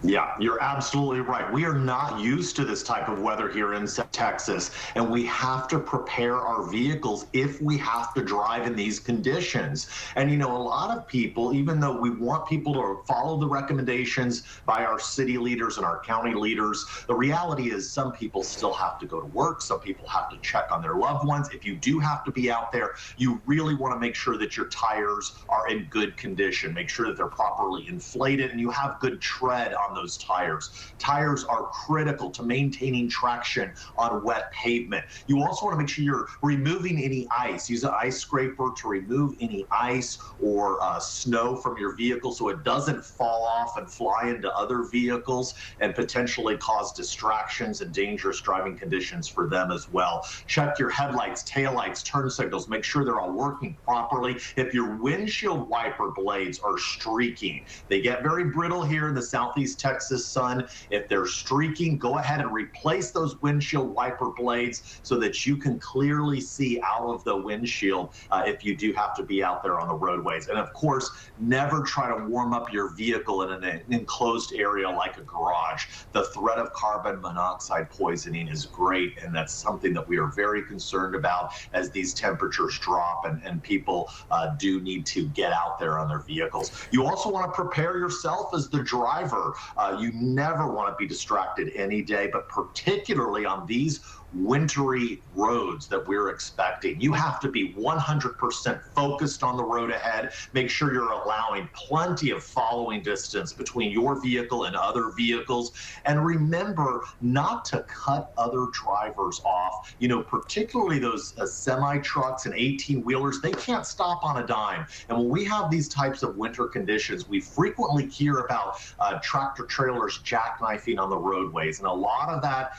Yeah, you're absolutely right. We are not used to this type of weather here in Texas, and we have to prepare our vehicles if we have to drive in these conditions. And a lot of people, even though we want people to follow the recommendations by our city leaders and our county leaders, the reality is some people still have to go to work. Some people have to check on their loved ones. If you do have to be out there, you really want to make sure that your tires are in good condition. Make sure that they're properly inflated and you have good tread on those tires. Tires are critical to maintaining traction on wet pavement. You also want to make sure you're removing any ice. Use an ice scraper to remove any ice or snow from your vehicle so it doesn't fall off and fly into other vehicles and potentially cause distractions and dangerous driving conditions for them as well. Check your headlights, taillights, turn signals. Make sure they're all working properly. If your windshield wiper blades are streaking, they get very brittle here in the southeast Texas sun. If they're streaking, go ahead and replace those windshield wiper blades so that you can clearly see out of the windshield if you do have to be out there on the roadways. And of course, never try to warm up your vehicle in an enclosed area like a garage. The threat of carbon monoxide poisoning is great, and that's something that we are very concerned about as these temperatures drop and people do need to get out there on their vehicles. You also want to prepare yourself as the driver. You never want to be distracted any day, but particularly on these wintry roads that we're expecting. You have to be 100% focused on the road ahead. Make sure you're allowing plenty of following distance between your vehicle and other vehicles. And remember not to cut other drivers off. Particularly those semi-trucks and 18-wheelers, they can't stop on a dime. And when we have these types of winter conditions, we frequently hear about tractor trailers jackknifing on the roadways. And a lot of that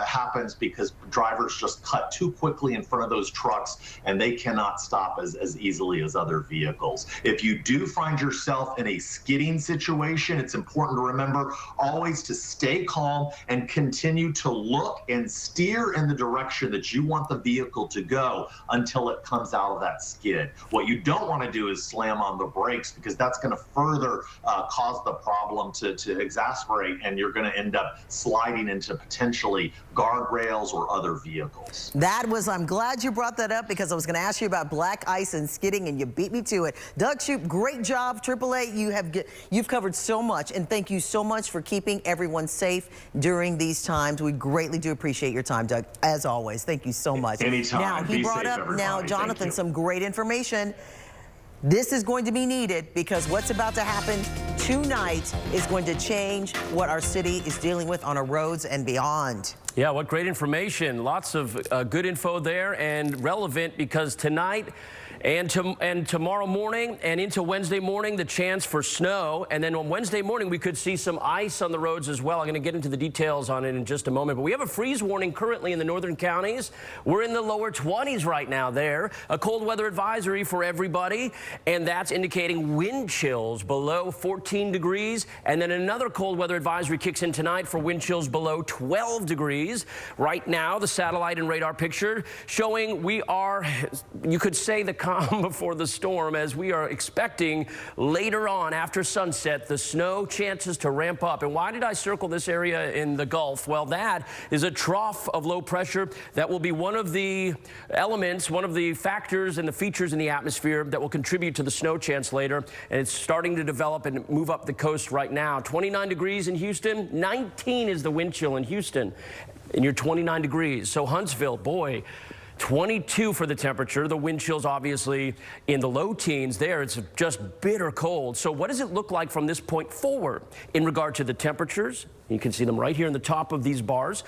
happens because drivers just cut too quickly in front of those trucks and they cannot stop as easily as other vehicles. If you do find yourself in a skidding situation, it's important to remember always to stay calm and continue to look and steer in the direction that you want the vehicle to go until it comes out of that skid. What you don't want to do is slam on the brakes, because that's going to further cause the problem to exacerbate, and you're going to end up sliding into potentially guardrails or other vehicles. I'm glad you brought that up because I was going to ask you about black ice and skidding, and you beat me to it. Doug Shoup, great job. AAA, you've covered so much, and thank you so much for keeping everyone safe during these times. We greatly do appreciate your time, Doug, as always. Thank you so much. Anytime. Now, he brought up, now, Jonathan, some great information. This is going to be needed because what's about to happen tonight is going to change what our city is dealing with on our roads and beyond. Yeah, what great information. Lots of good info there and relevant because tonight and tomorrow morning and into Wednesday morning, the chance for snow. And then on Wednesday morning, we could see some ice on the roads as well. I'm going to get into the details on it in just a moment. But we have a freeze warning currently in the northern counties. We're in the lower 20s right now there. A cold weather advisory for everybody. And that's indicating wind chills below 14 degrees. And then another cold weather advisory kicks in tonight for wind chills below 12 degrees. Right now, the satellite and radar picture showing we are, you could say, the calm before the storm, as we are expecting later on after sunset the snow chances to ramp up. And why did I circle this area in the Gulf? Well, that is a trough of low pressure that will be one of the elements, one of the factors and the features in the atmosphere that will contribute to the snow chance later. And it's starting to develop and move up the coast right now. 29 degrees in Houston, 19 is the wind chill in Houston, and you're 29 degrees. So Huntsville, boy, 22 for the temperature. The wind chills obviously in the low teens there. It's just bitter cold. So what does it look like from this point forward in regard to the temperatures? You can see them right here in the top of these bars.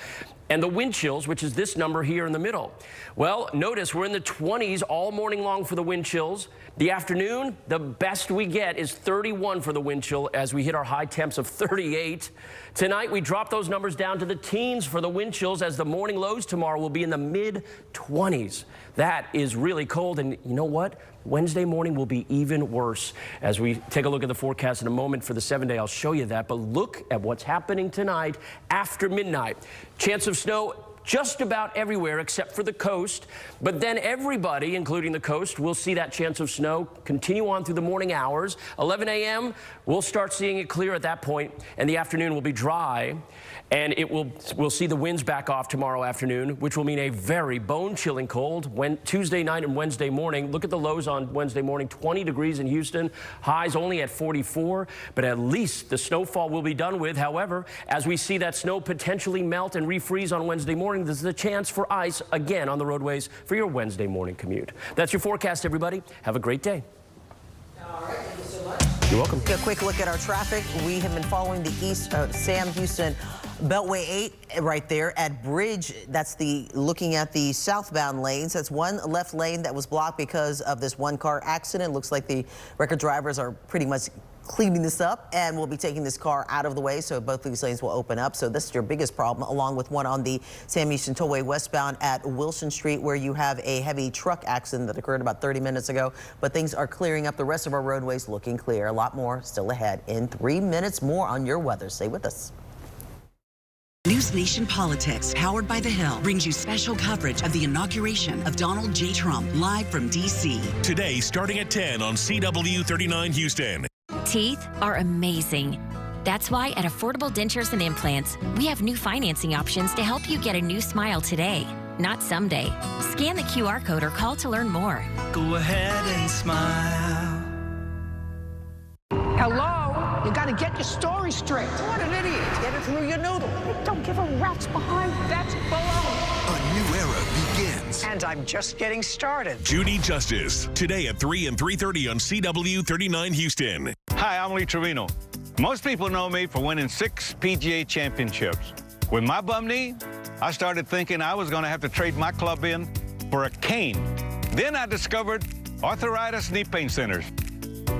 And the wind chills, which is this number here in the middle. Well, notice we're in the 20s all morning long for the wind chills. The afternoon, the best we get is 31 for the wind chill as we hit our high temps of 38. Tonight, we drop those numbers down to the teens for the wind chills as the morning lows tomorrow will be in the mid-20s. That is really cold. And you know what? Wednesday morning will be even worse. As we take a look at the forecast in a moment for the 7-day, I'll show you that. But look at what's happening tonight after midnight. Chance of snow just about everywhere except for the coast. But then everybody, including the coast, will see that chance of snow continue on through the morning hours. 11 a.m., we'll start seeing it clear at that point, and the afternoon will be dry. And we'll see the winds back off tomorrow afternoon, which will mean a very bone-chilling cold Tuesday night and Wednesday morning. Look at the lows on Wednesday morning, 20 degrees in Houston, highs only at 44, but at least the snowfall will be done with. However, as we see that snow potentially melt and refreeze on Wednesday morning, there's a chance for ice again on the roadways for your Wednesday morning commute. That's your forecast, everybody. Have a great day. All right, thank you so much. You're welcome. A quick look at our traffic. We have been following the Sam Houston Beltway 8 right there at Bridge. That's looking at the southbound lanes. That's one left lane that was blocked because of this one car accident. Looks like the record drivers are pretty much cleaning this up, and we'll be taking this car out of the way, so both of these lanes will open up. So this is your biggest problem, along with one on the Sam Houston Tollway westbound at Wilson Street, where you have a heavy truck accident that occurred about 30 minutes ago. But things are clearing up. The rest of our roadways looking clear. A lot more still ahead in 3 minutes. More on your weather. Stay with us. News Nation Politics, powered by The Hill, brings you special coverage of the inauguration of Donald J. Trump, live from D.C. Today, starting at 10 on CW 39 Houston. Teeth are amazing. That's why at Affordable Dentures and Implants, we have new financing options to help you get a new smile today, not someday. Scan the QR code or call to learn more. Go ahead and smile. Hello? You gotta get your story straight. What an idiot. Get it through your noodle. Don't give a rat's behind. That's baloney. A new era begins. And I'm just getting started. Judy Justice, today at 3 and 3:30 on CW 39 Houston. Hi, I'm Lee Trevino. Most people know me for winning 6 PGA championships. With my bum knee, I started thinking I was going to have to trade my club in for a cane. Then I discovered Arthritis Knee Pain Centers.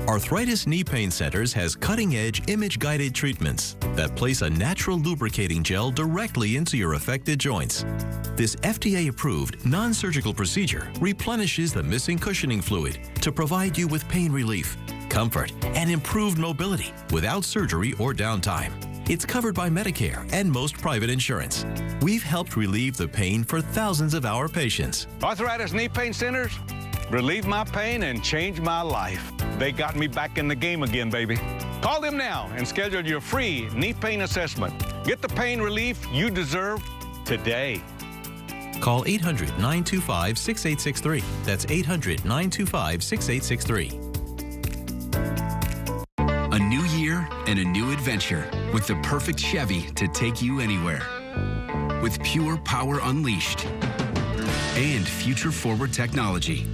Arthritis Knee Pain Centers has cutting-edge image-guided treatments that place a natural lubricating gel directly into your affected joints. This FDA-approved, non-surgical procedure replenishes the missing cushioning fluid to provide you with pain relief, comfort, and improved mobility without surgery or downtime. It's covered by Medicare and most private insurance. We've helped relieve the pain for thousands of our patients. Arthritis Knee Pain Centers relieve my pain and change my life. They got me back in the game again, baby. Call them now and schedule your free knee pain assessment. Get the pain relief you deserve today. Call 800-925-6863. That's 800-925-6863. A new year and a new adventure with the perfect Chevy to take you anywhere. With pure power unleashed and future-forward technology.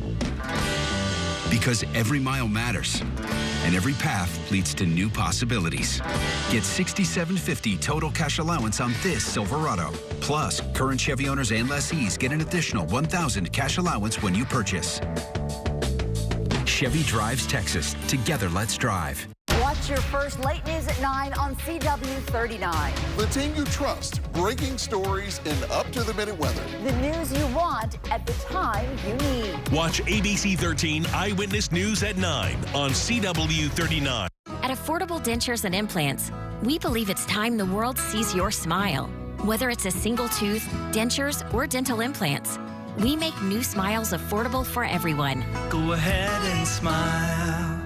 Because every mile matters and every path leads to new possibilities. Get $6,750 total cash allowance on this Silverado. Plus, current Chevy owners and lessees get an additional $1,000 cash allowance when you purchase. Chevy drives Texas. Together, let's drive. Watch your first late news at 9 on CW39. The team you trust, breaking stories and up-to-the-minute weather. The news you want at the time you need. Watch ABC 13 Eyewitness News at 9 on CW39. At Affordable Dentures and Implants, we believe it's time the world sees your smile. Whether it's a single tooth, dentures, or dental implants, we make new smiles affordable for everyone. Go ahead and smile.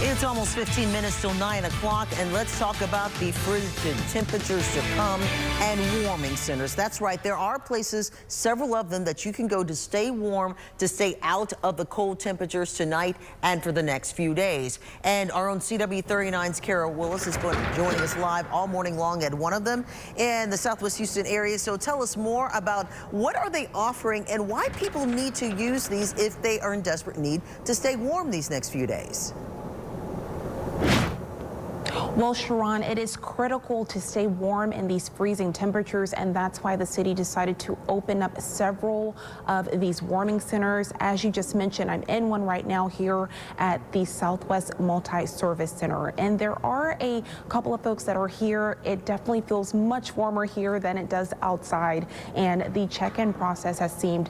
It's almost 15 minutes till 9 o'clock, and let's talk about the frigid temperatures to come and warming centers. That's right. There are places, several of them, that you can go to stay warm, to stay out of the cold temperatures tonight and for the next few days. And our own CW39's Kara Willis is joining us live all morning long at one of them in the Southwest Houston area. So tell us more about what are they offering and why people need to use these if they are in desperate need to stay warm these next few days. Well, Sharon, it is critical to stay warm in these freezing temperatures, and that's why the city decided to open up several of these warming centers. As you just mentioned, I'm in one right now here at the Southwest Multi-Service Center, and there are a couple of folks that are here. It definitely feels much warmer here than it does outside, and the check-in process has seemed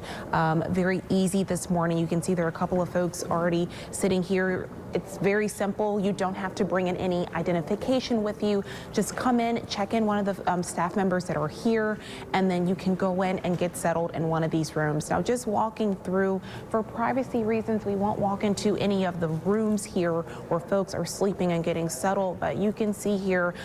very easy this morning. You can see there are a couple of folks already sitting here. It's very simple. You don't have to bring in any identification with you. Just come in, check in one of the staff members that are here, and then you can go in and get settled in one of these rooms. Now, just walking through, for privacy reasons, we won't walk into any of the rooms here where folks are sleeping and getting settled, but you can see here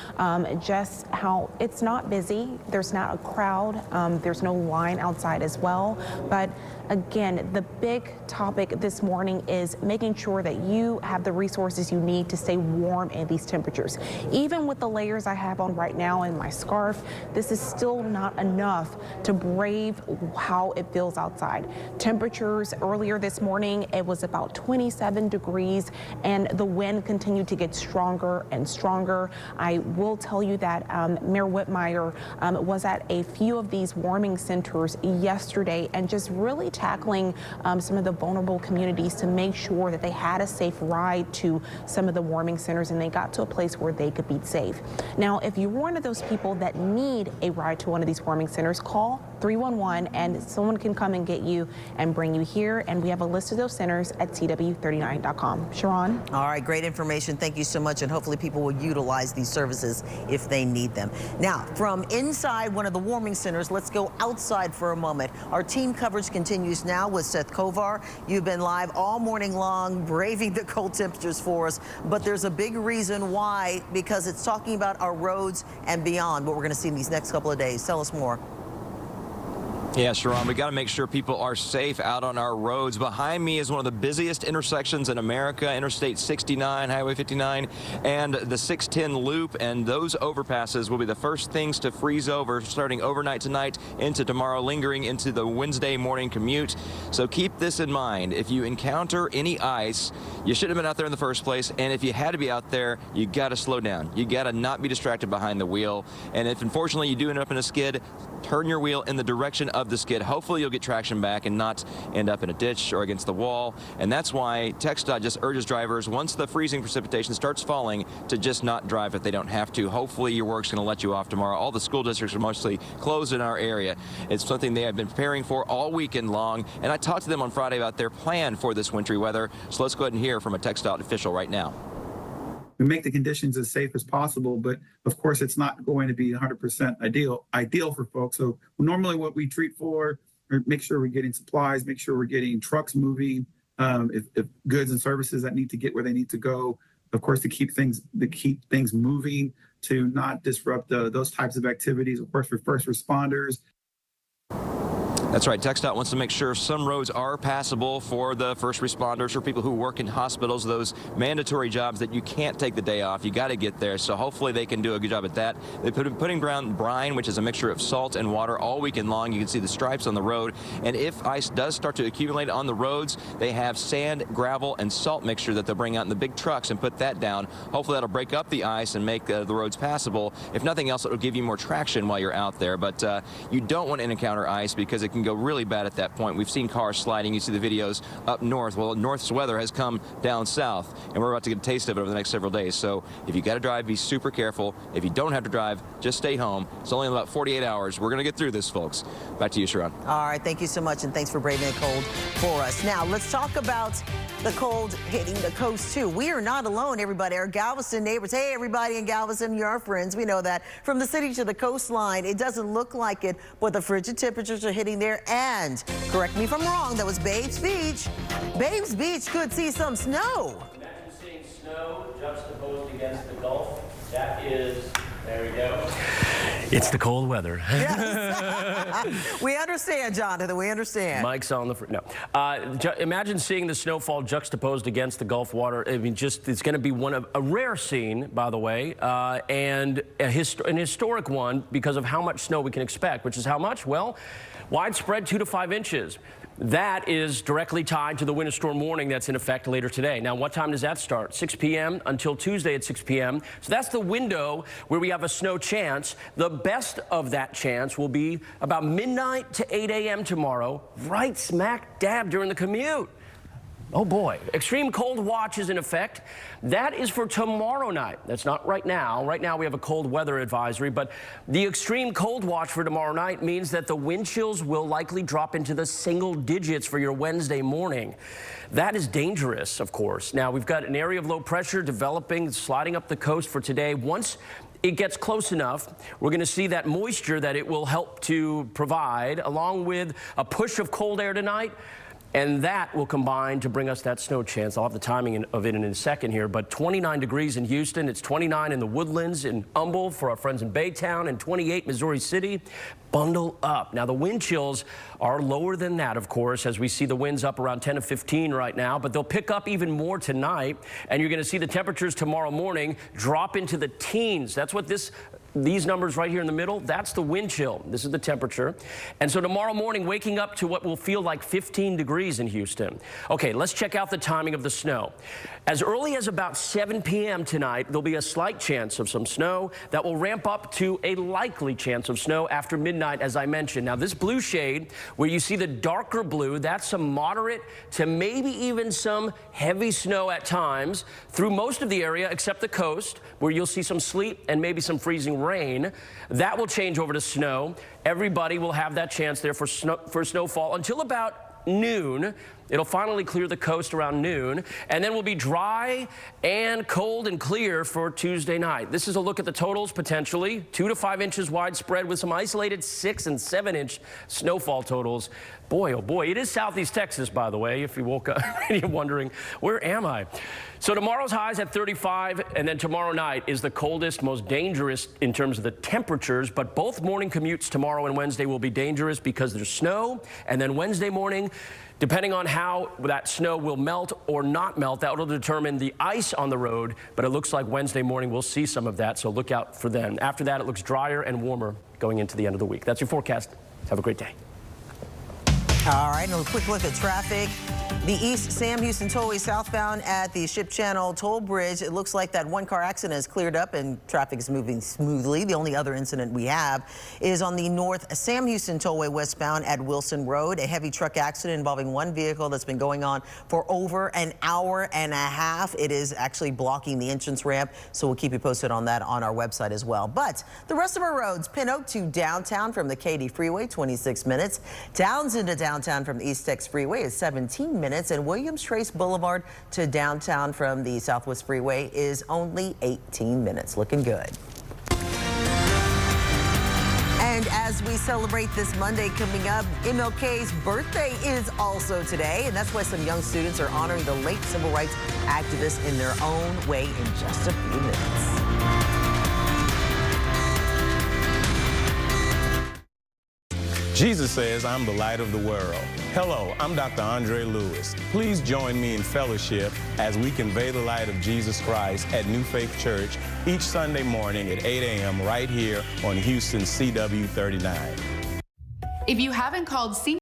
just how it's not busy. There's not a crowd. There's no line outside as well. But again, the big topic this morning is making sure that you have the resources you need to stay warm in these temperatures. Even with the layers I have on right now and my scarf, this is still not enough to brave how it feels outside. Temperatures earlier this morning, it was about 27 degrees, and the wind continued to get stronger and stronger. I will tell you that Mayor Whitmire was at a few of these warming centers yesterday and just really tackling some of the vulnerable communities to make sure that they had a safe ride to some of the warming centers and they got to a place where they could be safe. Now, if you're one of those people that need a ride to one of these warming centers, call 311 and someone can come and get you and bring you here. And we have a list of those centers at CW39.com. Sharon? All right, great information. Thank you so much. And hopefully people will utilize these services if they need them. Now, from inside one of the warming centers, let's go outside for a moment. Our team coverage continues now with Seth Kovar. You've been live all morning long, braving the cold temperatures for us. But there's a big reason why, because it's talking about our roads and beyond, what we're going to see in these next couple of days. Tell us more. Yeah, Sharon, we got to make sure people are safe out on our roads. Behind me is one of the busiest intersections in America, Interstate 69, Highway 59, and the 610 loop. And those overpasses will be the first things to freeze over starting overnight tonight into tomorrow, lingering into the Wednesday morning commute. So keep this in mind. If you encounter any ice, you shouldn't have been out there in the first place. And if you had to be out there, you got to slow down. You got to not be distracted behind the wheel. And if unfortunately you do end up in a skid, turn your wheel in the direction of the skid. Hopefully you'll get traction back and not end up in a ditch or against the wall. And that's why TxDOT just urges drivers, once the freezing precipitation starts falling, to just not drive if they don't have to. Hopefully your work's going to let you off tomorrow. All the school districts are mostly closed in our area. It's something they have been preparing for all weekend long. And I talked to them on Friday about their plan for this wintry weather. So let's go ahead and hear from a TxDOT official right now. We make the conditions as safe as possible, but of course it's not going to be 100% ideal for folks. So normally what we treat for, make sure we're getting supplies, make sure we're getting trucks moving, if goods and services that need to get where they need to go, of course, to keep things moving. to not disrupt those types of activities, of course, for first responders. That's right. TxDOT wants to make sure some roads are passable for the first responders, for people who work in hospitals, those mandatory jobs that you can't take the day off. You got to get there. So hopefully they can do a good job at that. They've been putting down brine, which is a mixture of salt and water, all weekend long. You can see the stripes on the road. And if ice does start to accumulate on the roads, they have sand, gravel, and salt mixture that they'll bring out in the big trucks and put that down. Hopefully that'll break up the ice and make the roads passable. If nothing else, it'll give you more traction while you're out there. But you don't want to encounter ice because it can go really bad at that point. We've seen cars sliding. You see the videos up north. Well, north's weather has come down south, and we're about to get a taste of it over the next several days. So if you got to drive, be super careful. If you don't have to drive, just stay home. It's only about 48 hours. We're going to get through this, folks. Back to you, Sharon. All right. Thank you so much, and thanks for braving the cold for us. Now, let's talk about the cold hitting the coast, too. We are not alone, everybody. Our Galveston neighbors, hey, everybody in Galveston, you're our friends. We know that. From the city to the coastline, it doesn't look like it, but the frigid temperatures are hitting there. And, correct me if I'm wrong, that was Babes Beach. Babes Beach could see some snow. Imagine seeing snow juxtaposed against the Gulf. That is, there we go. It's the cold weather. Yes. We understand, Jonathan. We understand. Mike's on the no. Imagine seeing the snowfall juxtaposed against the Gulf water. I mean, it's going to be a rare scene, by the way, and an historic one because of how much snow we can expect. Which is how much? Well, widespread 2 to 5 inches. That is directly tied to the winter storm warning that's in effect later today. Now, what time does that start? 6 p.m. until Tuesday at 6 p.m. So that's the window where we have a snow chance. The best of that chance will be about midnight to 8 a.m. tomorrow, right smack dab during the commute. Oh boy, extreme cold watch is in effect. That is for tomorrow night. That's not right now. Right now we have a cold weather advisory, but the extreme cold watch for tomorrow night means that the wind chills will likely drop into the single digits for your Wednesday morning. That is dangerous, of course. Now we've got an area of low pressure developing, sliding up the coast for today. Once it gets close enough, we're going to see that moisture that it will help to provide, along with a push of cold air tonight. And that will combine to bring us that snow chance. I'll have the timing of it in a second here, but 29 degrees in Houston. It's 29 in the Woodlands in Humble for our friends in Baytown, and 28 Missouri City. Bundle up. Now, the wind chills are lower than that, of course, as we see the winds up around 10 to 15 right now, but they'll pick up even more tonight, and you're going to see the temperatures tomorrow morning drop into the teens. That's what these numbers right here in the middle, that's the wind chill. This is the temperature. And so tomorrow morning, waking up to what will feel like 15 degrees in Houston. Okay, let's check out the timing of the snow. As early as about 7 p.m. tonight, there'll be a slight chance of some snow that will ramp up to a likely chance of snow after midnight, as I mentioned. Now, this blue shade, where you see the darker blue, that's some moderate to maybe even some heavy snow at times through most of the area except the coast, where you'll see some sleet and maybe some freezing rain. That will change over to snow. Everybody will have that chance there for snowfall until about noon. It'll finally clear the coast around noon, and then we'll be dry and cold and clear for Tuesday night. This is a look at the totals, potentially 2 to 5 inches widespread with some isolated 6 and 7 inch snowfall totals. Boy, oh boy, it is Southeast Texas, by the way, if you woke up and you're wondering, where am I? So tomorrow's highs at 35, and then tomorrow night is the coldest, most dangerous in terms of the temperatures, but both morning commutes tomorrow and Wednesday will be dangerous because there's snow, and then Wednesday morning, depending on how that snow will melt or not melt, that will determine the ice on the road, but it looks like Wednesday morning we'll see some of that, so look out for them. After that, it looks drier and warmer going into the end of the week. That's your forecast. Have a great day. All right, and a quick look at traffic. The East Sam Houston Tollway southbound at the Ship Channel Toll Bridge. It looks like that one-car accident has cleared up and traffic is moving smoothly. The only other incident we have is on the North Sam Houston Tollway westbound at Wilson Road. A heavy truck accident involving one vehicle that's been going on for over an hour and a half. It is actually blocking the entrance ramp, so we'll keep you posted on that on our website as well. But the rest of our roads, Pin Oak to downtown from the Katy Freeway, 26 minutes. Townsend to downtown from the East Tex Freeway is 17 minutes. And Williams Trace Boulevard to downtown from the Southwest Freeway is only 18 minutes. Looking good. And as we celebrate this Monday coming up, MLK's birthday is also today, and that's why some young students are honoring the late civil rights activist in their own way in just a few minutes. Jesus says, I'm the light of the world. Hello, I'm Dr. Andre Lewis. Please join me in fellowship as we convey the light of Jesus Christ at New Faith Church each Sunday morning at 8 a.m. right here on Houston CW 39. If you haven't called